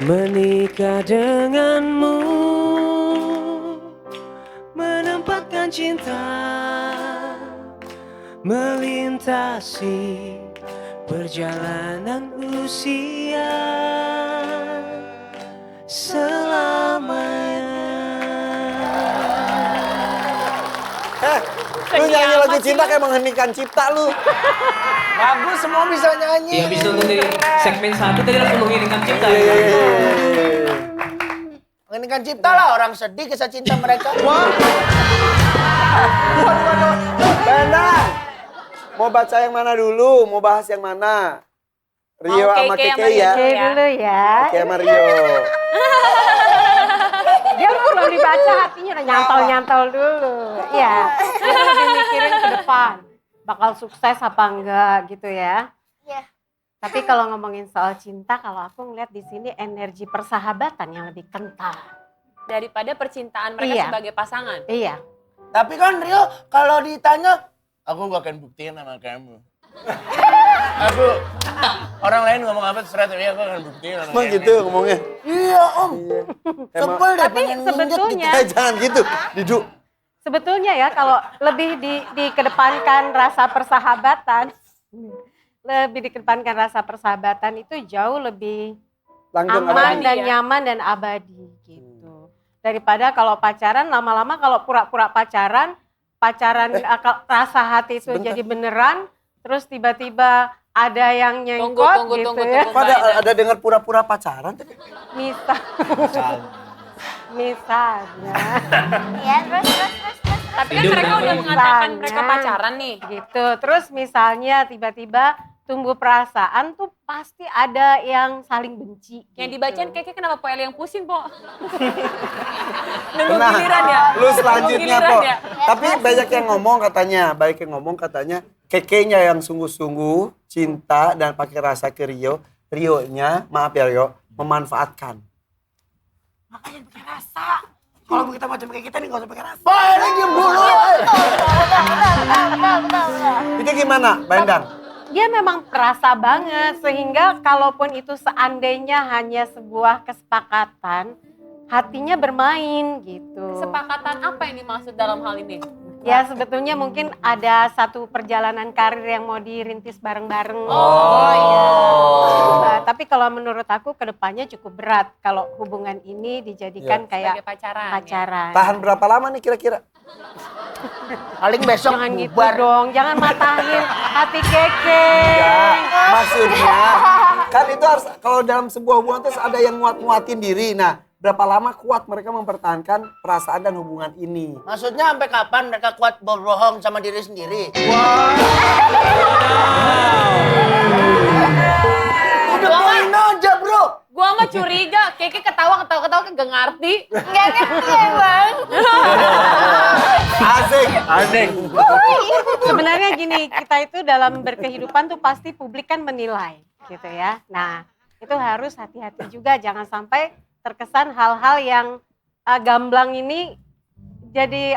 Menikah denganmu, menempatkan cinta, melintasi perjalanan usia selamanya. Lu nyanyi lagu cinta kayak mengheningkan cipta lu. Bagus, semua bisa nyanyi. Ya habis nonton dari segmen 1 tadi langsung mengirimkan cipta. Mengeningkan cipta lah, orang sedih kisah cinta mereka. Bendang. Mau baca yang mana dulu? Mau bahas yang mana? Rio sama Keke ya? Keke dulu ya. Keke sama Rio. Dia belum dibaca hatinya udah nyantol-nyantol dulu. Iya. Dia lebih mikirin ke depan. Bakal sukses apa enggak gitu ya. Iya. Tapi kalau ngomongin soal cinta, kalau aku ngeliat di sini energi persahabatan yang lebih kental. Daripada percintaan mereka Iya. sebagai pasangan. Iya. Tapi kan Rio kalau ditanya, aku gak akan buktiin sama kamu. Aku, orang lain ngomong apa terserah, tapi aku akan buktiin sama Emang kamu. gitu ngomongnya? Iya om, sebel deh Tapi pengen sebetulnya, Jangan gitu, Didu. sebetulnya ya kalau lebih dikedepankan rasa persahabatan, itu jauh lebih Langgeng aman abadi. dan ya. nyaman dan abadi gitu. Daripada kalau pacaran lama-lama kalau pura-pura pacaran rasa hati itu sebentar. jadi beneran, terus tiba-tiba ada yang nyengkot Tunggu, gitu tunggu. ya. Kok ada dengar pura-pura pacaran tadi? Misalnya Iya, terus. Tapi kan Hidup mereka kenapa udah gitu? mengatakan Misalnya. mereka pacaran nih. gitu. Terus misalnya tiba-tiba tumbuh perasaan tuh pasti ada yang saling benci. Yang gitu. dibacain kayaknya kenapa Po Eli yang pusing, Po? Nunggu Tenang. giliran ya? Lu selanjutnya Nunggu Po. giliran ya? Tapi banyak yang ngomong katanya, Kekenya yang sungguh-sungguh cinta dan pakai rasa ke Rio. Rio-nya, maaf ya Rio, memanfaatkan. Makanya pakai rasa. Kalau kita macam kayak kita nih gak usah pakai rasa. Boy, lu diem dulu. Itu gimana, Bandang? Dia memang perasa banget sehingga kalaupun itu seandainya hanya sebuah kesepakatan, hatinya bermain gitu. Kesepakatan apa yang dimaksud dalam hal ini? Ya sebetulnya mungkin ada satu perjalanan karir yang mau dirintis bareng-bareng. iya. Nah, tapi kalau menurut aku kedepannya cukup berat kalau hubungan ini dijadikan Sebagai kayak pacaran. Ya? pacaran. Tahan berapa lama nih kira-kira? Paling besok Jangan gitu bubar. dong, jangan matahin hati Keke. Enggak, maksudnya kan itu harus kalau dalam sebuah hubungan terus ada yang nguat-nguatin diri. Nah, berapa lama kuat mereka mempertahankan perasaan dan hubungan ini? Maksudnya sampai kapan mereka kuat berbohong sama diri sendiri? Udah poin aja bro. Gua mah curiga, Keke ketawa kagak ngerti. Nggak ngerti emang. Asik. Sebenarnya gini, kita itu dalam berkehidupan tuh pasti publik kan menilai gitu ya. Nah, itu harus hati-hati juga, jangan sampai terkesan hal-hal yang gamblang ini jadi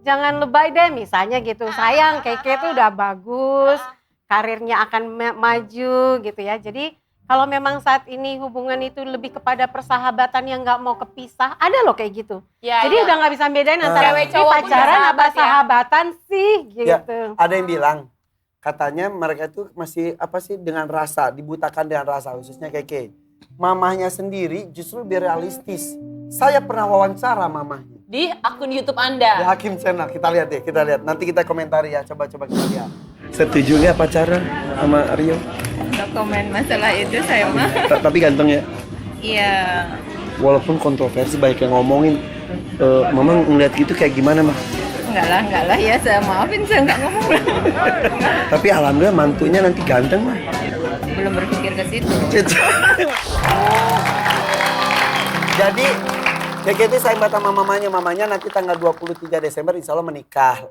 jangan lebay deh misalnya gitu. Sayang Keke tuh udah bagus, karirnya akan maju gitu ya. Jadi kalau memang saat ini hubungan itu lebih kepada persahabatan yang nggak mau kepisah, ada loh kayak gitu. Ya, Jadi ya. udah nggak bisa bedain antara Cewek ini cowok pun pacaran apa bersahabat ya. sahabatan sih Ya, gitu. ada yang bilang katanya mereka itu masih dengan rasa, dibutakan dengan rasa khususnya Keke. Mamahnya sendiri justru lebih realistis. Saya pernah wawancara mamahnya. Di akun YouTube Di Anda. Hakim Channel, kita lihat deh, Nanti kita komentari ya, coba kita lihat. Setuju nggak pacaran sama Rio? Nggak komen masalah itu saya mah. Tapi ganteng ya? Iya. Walaupun kontroversi banyak yang ngomongin, Mama ngeliat gitu kayak gimana mah? Enggak lah ya, saya maafin saya nggak ngomong. Tapi alhamdulillah mantunya nanti ganteng mah. Belum berpikir ke situ. Jadi Keke itu sayang banget sama mamanya nanti tanggal 23 Desember insya Allah menikah.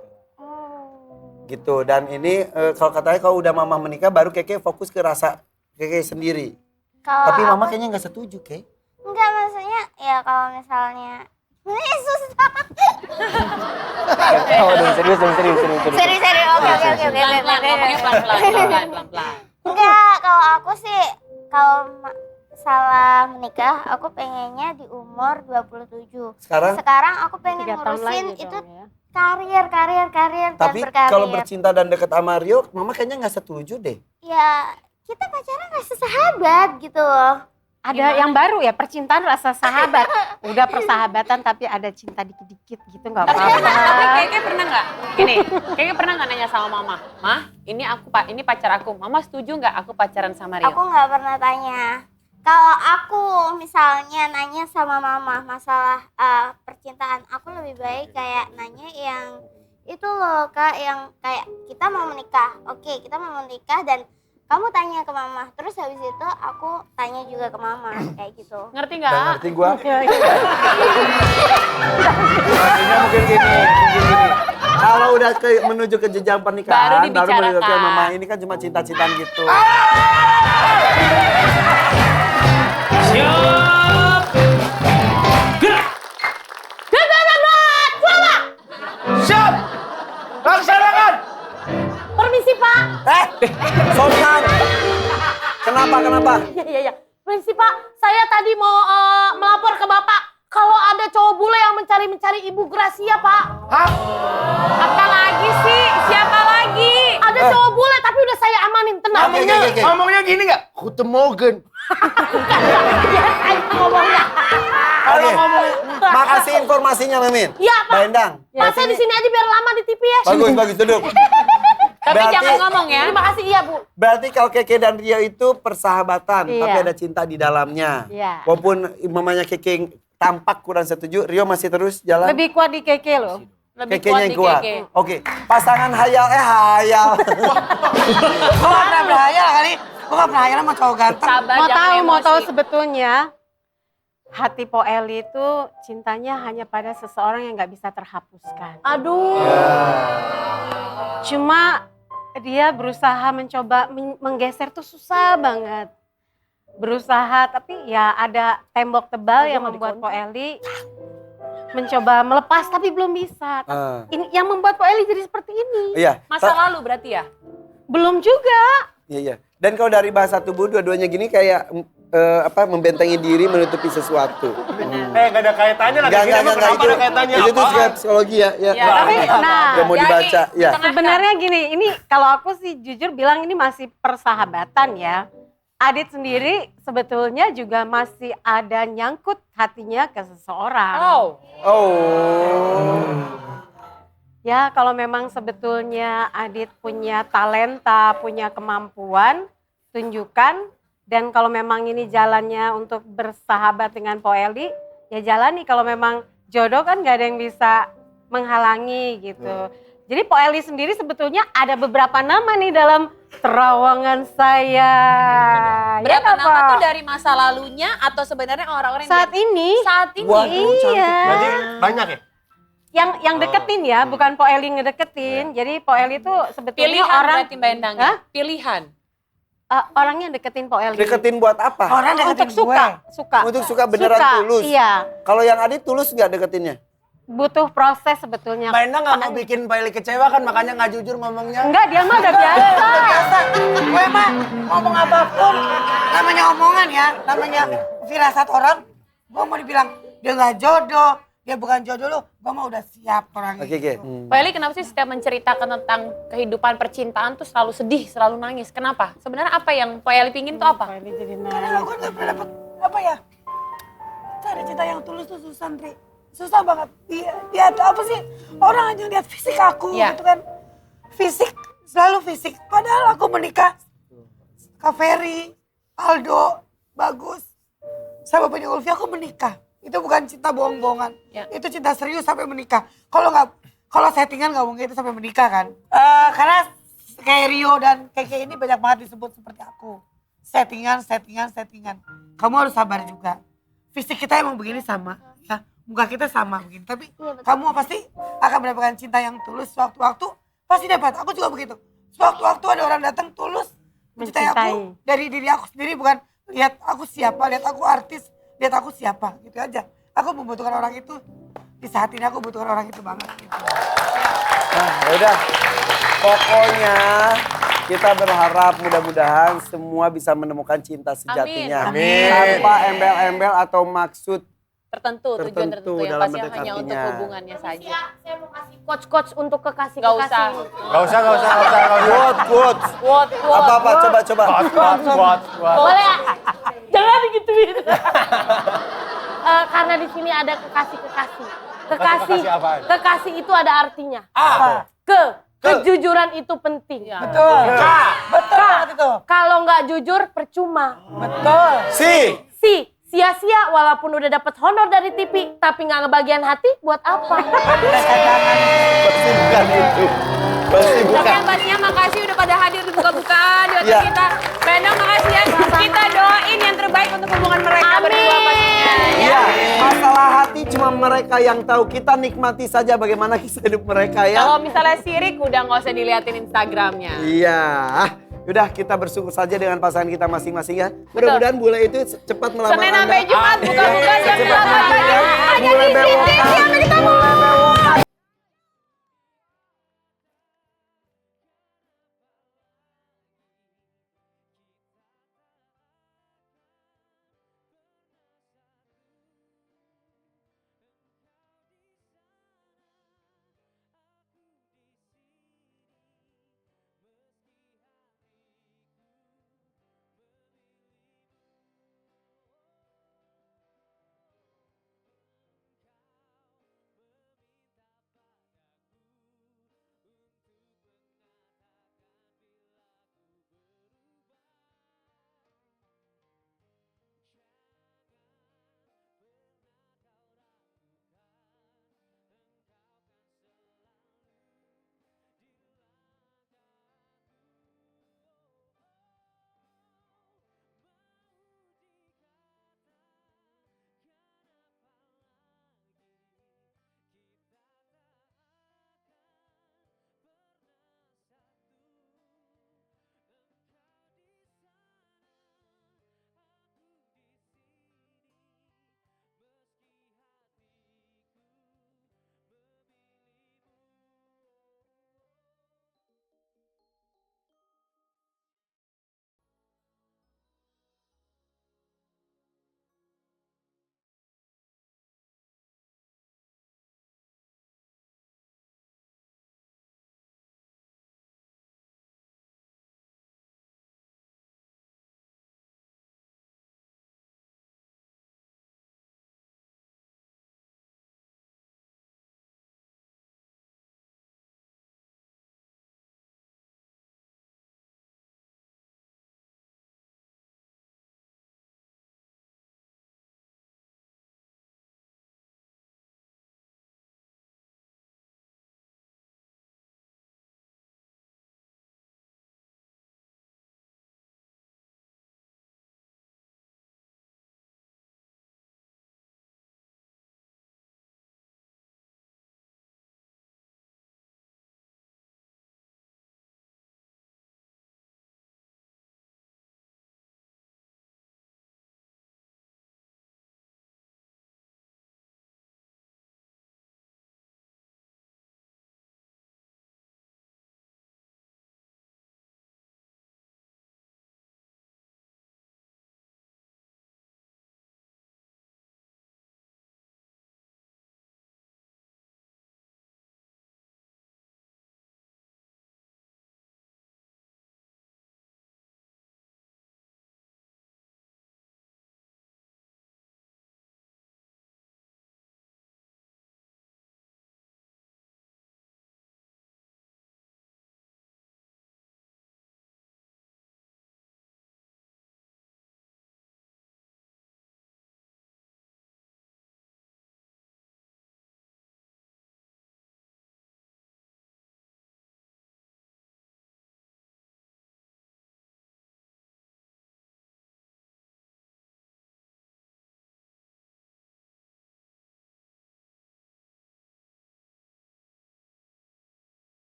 Gitu, dan ini kalau katanya kalau udah mama menikah baru Keke fokus ke rasa Keke sendiri. Kalau Tapi mama aku- kayaknya nggak setuju, Kek. Enggak, maksudnya ya kalau misalnya ini susah. Serius. Seri, oke. Pelan-pelan, ngomongnya pelan-pelan. Enggak, kalau aku sih kalau salah menikah, aku pengennya di umur 27. Sekarang aku pengen 3 tahun ngurusin lagi itu dong ya. karir dan tapi berkarir. kalau bercinta dan deket sama Rio, mama kayaknya nggak setuju deh. Ya, kita pacaran gak sesahabat gitu loh. Ada yang baru ya, percintaan rasa sahabat. Udah persahabatan tapi ada cinta dikit-dikit gitu nggak Tapi apa-apa. Keke pernah nggak? Gini, Keke pernah nggak nanya sama mama, Mah, ini pacar aku. Mama setuju nggak aku pacaran sama Rio? Aku nggak pernah tanya. Kalau aku misalnya nanya sama mama masalah percintaan, aku lebih baik kayak nanya yang itu loh Kak, yang kayak kita mau menikah. Oke, kita mau menikah dan kamu tanya ke mama. Terus habis itu aku tanya juga ke mama kayak gitu. Ngerti Nggak nggak? ngerti gua. Maksudnya mungkin gini. Kalau udah menuju ke jenjang pernikahan, Baru dibicarakan. menuju ke mama ini kan cuma cinta-cintaan gitu. Siap. Gerak. Siap! Laksanakan! Permisi Pak. Sopan. Kenapa? Iya. Permisi Pak, saya tadi mau melapor ke Bapak kalau ada cowok bule yang mencari Ibu Gracia Pak. Hah? Apa lagi sih? Siapa lagi? Ada cowok bule tapi udah saya amanin, tenang. Oke. Ngomongnya gini nggak? Kutemogen. Saya ngomongnya. Oke. Makasih informasinya, Mimin. Iya, Pak. Mbak Endang. Pak, saya di sini aja biar lama di TV ya. Bagus, duduk. Tapi Berarti- jangan ngomong ya. Terima kasih, iya Bu. Berarti kalau Keke dan Rio itu persahabatan, Iya. tapi ada cinta di dalamnya. Iya. Walaupun mamanya Keke tampak kurang setuju, Rio masih terus jalan. Lebih kuat di Keke loh. Lebih Kekenya kuat yang di kuat. Keke. Oke, pasangan hayal. Gue gak pernah berhayal kali. Gue gak pernah hayal sama cowok ganteng. Sabar, Mau jangan tahu emosi. sebetulnya hati Po Eli itu cintanya hanya pada seseorang yang nggak bisa terhapuskan. Aduh. Cuma dia berusaha mencoba menggeser tuh susah banget. Berusaha tapi ya ada tembok tebal yang membuat Po Eli mencoba melepas tapi belum bisa. Ini yang membuat Po Eli jadi seperti ini. Iya. Masa lalu berarti ya? Belum juga. Iya. Dan kalau dari bahasa tubuh dua-duanya gini kayak membentengi diri menutupi sesuatu. Gak ada kaitannya lah. Enggak Kenapa itu. ada kaitannya? Itu tuh Apaan? psikologi ya. Iya, Tapi nah Yang mau Ya, dibaca, Ki, ya. tengah- sebenarnya gini, ini kalau aku sih jujur bilang ini masih persahabatan ya. Adit sendiri sebetulnya juga masih ada nyangkut hatinya ke seseorang. Oh. Ya kalau memang sebetulnya Adit punya talenta, punya kemampuan, tunjukkan. Dan kalau memang ini jalannya untuk bersahabat dengan Po Eli, ya jalani. Kalau memang jodoh kan gak ada yang bisa menghalangi gitu. Jadi Po Eli sendiri sebetulnya ada beberapa nama nih dalam terawangan saya. Berapa Ya, nama Pak? tuh dari masa lalunya atau sebenarnya orang-orang yang Saat ini, saat ini? Waduh, iya. Berarti banyak ya? Yang deketin ya, bukan Po Eli ngedeketin. Jadi Po Eli tuh sebetulnya Pilihan orang berarti Mbak Endang. Hah? Pilihan. Orang yang deketin Po Eli. Deketin buat apa? Orang Untuk deketin suka, suka. Untuk suka beneran tulus. Iya, Kalau yang Adit tulus nggak deketinnya? butuh proses sebetulnya. Mbak Endang gak mau bikin Pak Eli kecewa kan, makanya gak jujur ngomongnya. Enggak, dia mah udah biasa. Biasa. Gue mah ngomong apapun, namanya omongan ya, namanya firasat orang. Gue mau dibilang dia gak jodoh, dia bukan jodoh lu, gue mah udah siap orang Oke. Pak Eli kenapa sih setiap menceritakan tentang kehidupan percintaan tuh selalu sedih, selalu nangis? Kenapa? Sebenarnya apa yang Pak Eli pingin tuh apa? Po Eli jadi Karena aku gak pernah dapet, apa ya, cari cinta yang tulus tuh susah, Andri. Susah banget. Dia apa sih, orang hanya lihat fisik aku Iya. gitu kan. Fisik, selalu fisik. Padahal aku menikah, Kak Ferry, Aldo, Bagus, sama punya Ulfi, aku menikah. Itu bukan cinta bohong-bohongan. Ya. Itu cinta serius sampai menikah. Kalau settingan nggak mungkin itu sampai menikah kan. Karena kayak Rio dan Keke ini banyak banget disebut seperti aku. Settingan. Kamu harus sabar juga. Fisik kita emang begini sama, ya. Muka kita sama begini. Tapi kamu pasti akan mendapatkan cinta yang tulus. Waktu-waktu pasti dapat. Aku juga begitu. Waktu-waktu ada orang datang tulus mencintai aku dari diri aku sendiri, bukan lihat aku siapa, lihat aku artis, lihat aku siapa, gitu aja. Aku membutuhkan orang itu, di saat ini aku butuhkan orang itu banget. Gitu. Nah, yaudah. Pokoknya Kita berharap mudah-mudahan semua bisa menemukan cinta sejatinya. Amin. Tanpa embel-embel atau maksud Tertentu, tujuan Tertentu tertentu yang dalam pasti hanya untuk mendekatinya. hubungannya saja. Saya mau kasih coach untuk Gak usah. kekasih-kekasih. Gak usah. quote. What? Apa-apa, coba. Kuat. Boleh ya? Jangan digituin. Karena di sini ada kekasih-kekasih. Kekasih apaan? Kekasih itu ada artinya. Apa? Kejujuran itu penting. Betul. Betul banget itu. Kalau nggak jujur percuma. Betul. Sia-sia walaupun udah dapat honor dari TV tapi nggak ngebagian hati buat apa? Pasti bukan itu. Pasti Tapi bukan. yang pastinya makasih udah pada hadir di buka-bukaan di hotel Iya. kita. Brandon makasih ya. Kita doain yang terbaik untuk hubungan mereka berdua pastinya. Iya, masalah hati cuma mereka yang tahu. Kita nikmati saja bagaimana kisah hidup mereka ya. Kalau misalnya sirik udah nggak usah diliatin Instagramnya. Iya. Udah kita bersyukur saja dengan pasangan kita masing-masing ya. Mudah-mudahan bule itu cepat melamar Senin Anda. sampai Jumat buka-buka jam 8 pagi. Hanya Mulai di bewokan. sini. Sampai ketemu.